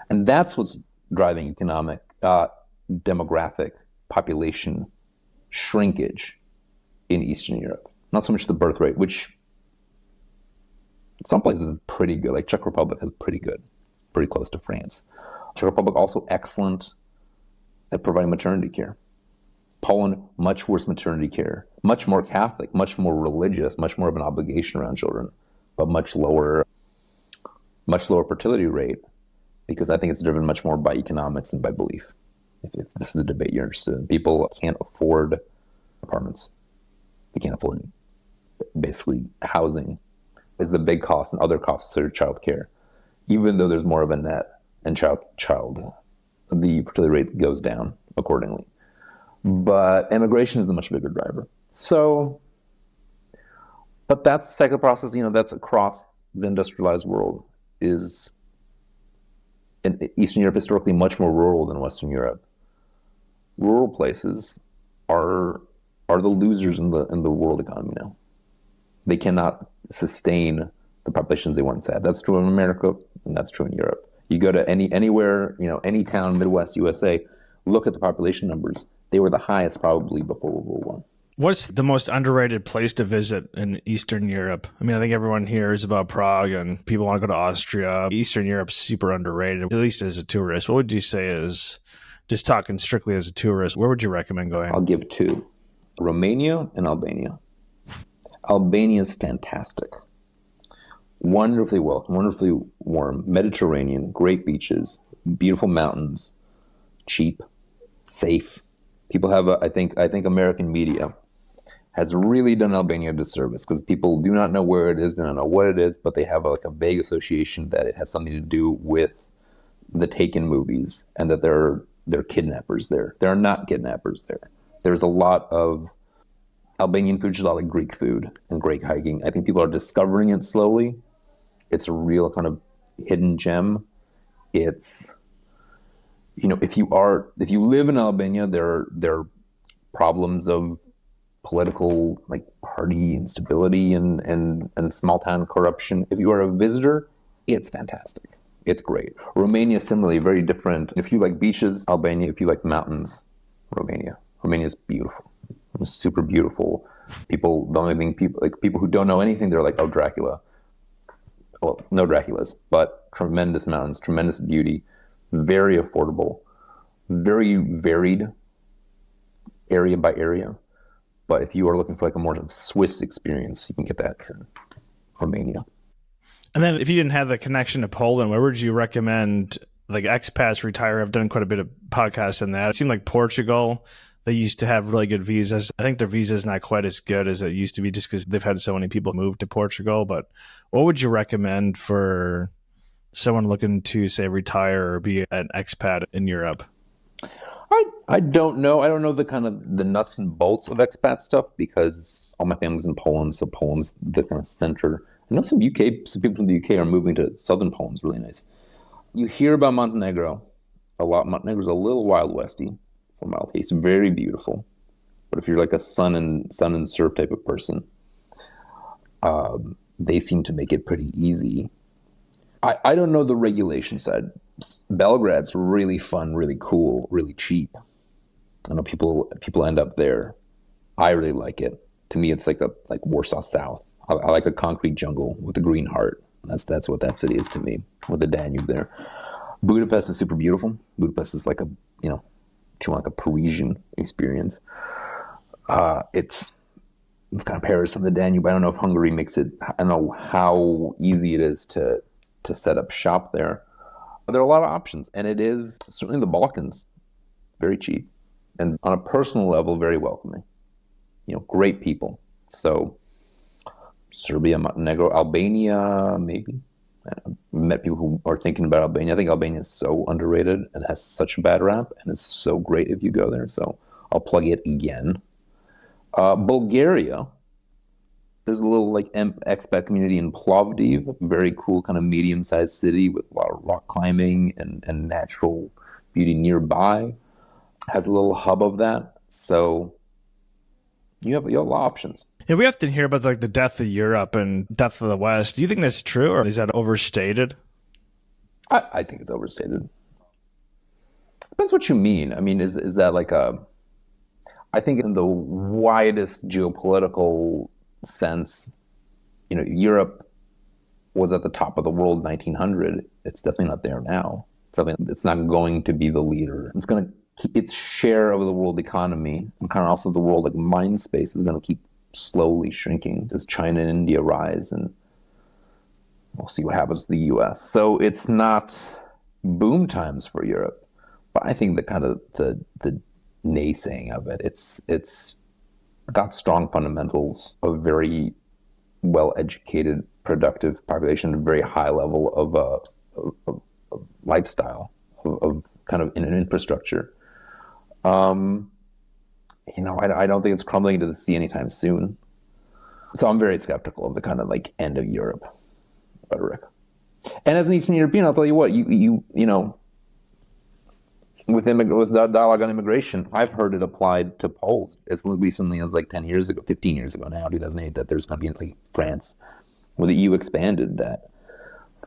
And that's what's driving economic, demographic, population shrinkage in Eastern Europe. Not so much the birth rate, which in some places is pretty good. Like Czech Republic is pretty good, pretty close to France. Czech Republic also excellent at providing maternity care. Poland, much worse maternity care, much more Catholic, much more religious, much more of an obligation around children, but much lower fertility rate, because I think it's driven much more by economics than by belief. If this is a debate you're interested in, people can't afford apartments. They can't afford basically housing is the big cost, and other costs are childcare. Even though there's more of a net and child, the fertility rate goes down accordingly. But immigration is the much bigger driver. So, but that's the cycle process, that's across the industrialized world. Is in Eastern Europe historically much more rural than Western Europe. Rural places are the losers in the world economy now. They cannot sustain the populations they once had. That's true in America, and that's true in Europe. You go to anywhere, any town, Midwest USA, look at the population numbers. They were the highest probably before World War I. What's the most underrated place to visit in Eastern Europe? I mean, I think everyone hears about Prague and people want to go to Austria. Eastern Europe's super underrated, at least as a tourist. What would you say is, just talking strictly as a tourist, where would you recommend going? I'll give two, Romania and Albania. Albania is fantastic. Wonderfully welcome, wonderfully warm, Mediterranean, great beaches, beautiful mountains, cheap, safe. People have I think American media has really done Albania a disservice, because people do not know where it is, do not know what it is, but they have a vague association that it has something to do with the Taken movies, and that there are kidnappers there. There are not kidnappers there. There's a lot of Albanian food, which is a lot like Greek food and Greek hiking. I think people are discovering it slowly. It's a real kind of hidden gem. It's, if you live in Albania, there are problems of political, like, party instability and small town corruption. If you are a visitor, it's fantastic. It's great. Romania, similarly, very different. If you like beaches, Albania. If you like mountains, Romania. Romania is beautiful. It's super beautiful. People, the only thing people who don't know anything, they're like, oh, Dracula. Well, no Draculas, but tremendous mountains, tremendous beauty, very affordable, very varied area by area. But if you are looking for like a more Swiss experience, you can get that in Romania. And then if you didn't have the connection to Poland, where would you recommend, like, expats retire? I've done quite a bit of podcasts on that. It seemed like Portugal, they used to have really good visas. I think their visa is not quite as good as it used to be, just because they've had so many people move to Portugal. But what would you recommend for someone looking to, say, retire or be an expat in Europe? I don't know. I don't know the kind of the nuts and bolts of expat stuff because all my family's in Poland, so Poland's the kind of center. I know some people from the UK are moving to southern Poland. It's really nice. You hear about Montenegro a lot. Montenegro's a little wild westy for Malta. It's very beautiful, but if you're like a sun and surf type of person, they seem to make it pretty easy. I don't know the regulation side. Belgrade's really fun, really cool, really cheap. I know people end up there. I really like it. To me, it's like Warsaw South. I like a concrete jungle with a green heart. That's what that city is to me, with the Danube there. Budapest is super beautiful. Budapest is like if you want like a Parisian experience. It's kind of Paris on the Danube. I don't know if Hungary makes it. I don't know how easy it is to set up shop there. But there are a lot of options, and it is certainly the Balkans, very cheap, and on a personal level, very welcoming. Great people. So Serbia, Montenegro, Albania, maybe. I've met people who are thinking about Albania. I think Albania is so underrated and has such a bad rap, and it's so great if you go there. So I'll plug it again. Bulgaria. There's a little expat community in Plovdiv, very cool kind of medium-sized city with a lot of rock climbing and natural beauty nearby. Has a little hub of that, so you have a lot of options. Yeah, we often hear about the death of Europe and death of the West. Do you think that's true, or is that overstated? I think it's overstated. Depends what you mean. I mean, is that I think in the widest geopolitical sense, Europe was at the top of the world in 1900. It's definitely not there now. It's not going to be the leader. It's going to keep its share of the world economy, and kind of also the world mind space is going to keep slowly shrinking as China and India rise, and we'll see what happens to the U.S. So it's not boom times for Europe, but I think the kind of the naysaying of it, it's got strong fundamentals, a very well-educated, productive population, a very high level of lifestyle, of kind of in an infrastructure. I don't think it's crumbling into the sea anytime soon. So I'm very skeptical of the kind of end of Europe rhetoric. And as an Eastern European, I'll tell you what, with dialogue on immigration, I've heard it applied to Poles as recently as 10 years ago, 15 years ago now, 2008, that there's going to be France, where the EU expanded, that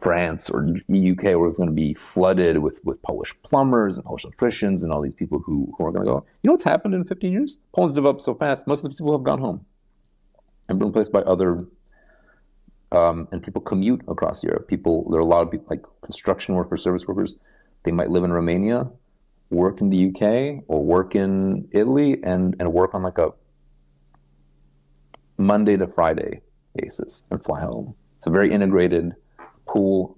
France or the UK was going to be flooded with Polish plumbers and Polish electricians and all these people who are going to go. You know what's happened in 15 years? Poland's developed so fast, most of the people have gone home and been replaced by other, and people commute across Europe. There are a lot of people, construction workers, service workers, they might live in Romania, work in the UK or work in Italy and work on a Monday to Friday basis and fly home. It's a very integrated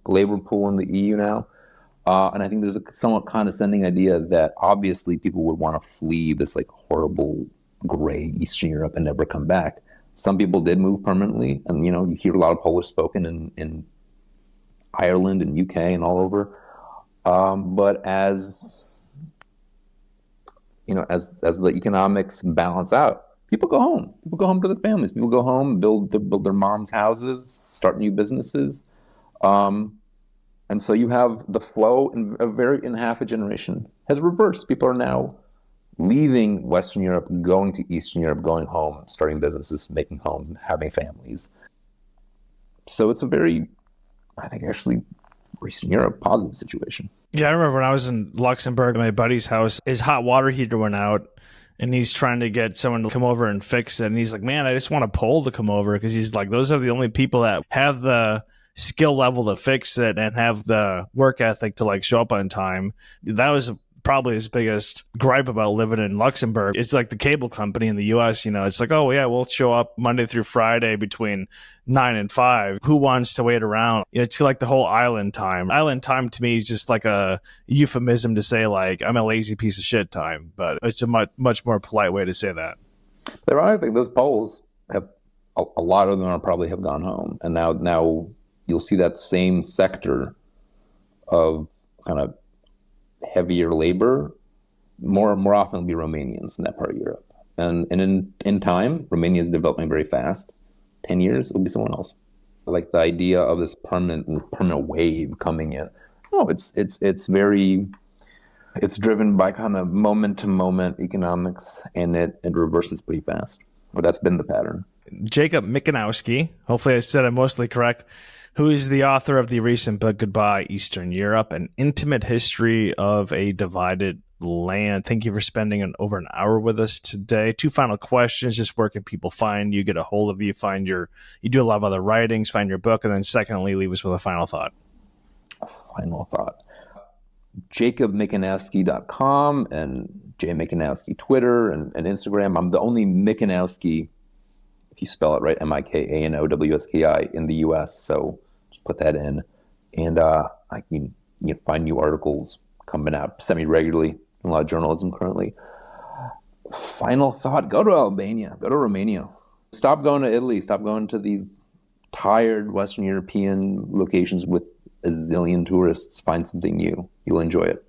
labor pool in the EU now. And I think there's a somewhat condescending idea that obviously people would want to flee this horrible gray Eastern Europe and never come back. Some people did move permanently, and you hear a lot of Polish spoken in Ireland and UK and all over. But as the economics balance out, people go home. People go home to their families. People go home, build their mom's houses, start new businesses. And so you have the flow in half a generation has reversed. People are now leaving Western Europe, going to Eastern Europe, going home, starting businesses, making homes, having families. So it's a very, I think, actually, Eastern Europe positive situation. Yeah, I remember when I was in Luxembourg at my buddy's house, his hot water heater went out, and he's trying to get someone to come over and fix it. And he's like, man, I just want a Pole to come over, because he's like, those are the only people that have the skill level to fix it and have the work ethic to show up on time. That was probably his biggest gripe about living in Luxembourg. It's like the cable company in the US, it's like, oh yeah, we'll show up Monday through Friday between 9 and 5. Who wants to wait around? It's like the whole island time. Island time to me is just like a euphemism to say I'm a lazy piece of shit time, but it's a much more polite way to say that. Ironically, those Poles have a lot of them probably have gone home, and now you'll see that same sector of kind of heavier labor more often it'll be Romanians in that part of Europe. And in time, Romania is developing very fast. 10 years, it'll be someone else. Like the idea of this permanent wave coming in. No, it's driven by kind of moment to moment economics, and it reverses pretty fast. But that's been the pattern. Jacob Michanowski, hopefully I said it mostly correct, who is the author of the recent book Goodbye Eastern Europe, an intimate history of a divided land. Thank you for spending over an hour with us today. 2 final questions. Just where can people find you, get a hold of you, you do a lot of other writings, find your book, and then secondly, leave us with a final thought. Final thought. JacobMikanowski.com and J Michanowski Twitter and Instagram. I'm the only Michanowski, if you spell it right, Mikanowski in the US. So just put that in. And I can find new articles coming out semi-regularly. A lot of journalism currently. Final thought, go to Albania, go to Romania. Stop going to Italy, stop going to these tired Western European locations with a zillion tourists. Find something new. You'll enjoy it.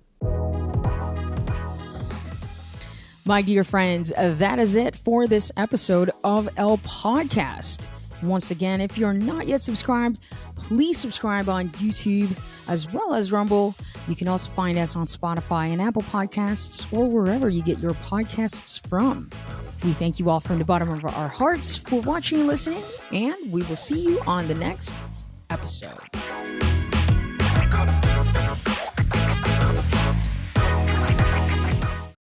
My dear friends, that is it for this episode of El Podcast. Once again, if you're not yet subscribed, please subscribe on YouTube as well as Rumble. You can also find us on Spotify and Apple Podcasts or wherever you get your podcasts from. We thank you all from the bottom of our hearts for watching and listening, and we will see you on the next episode.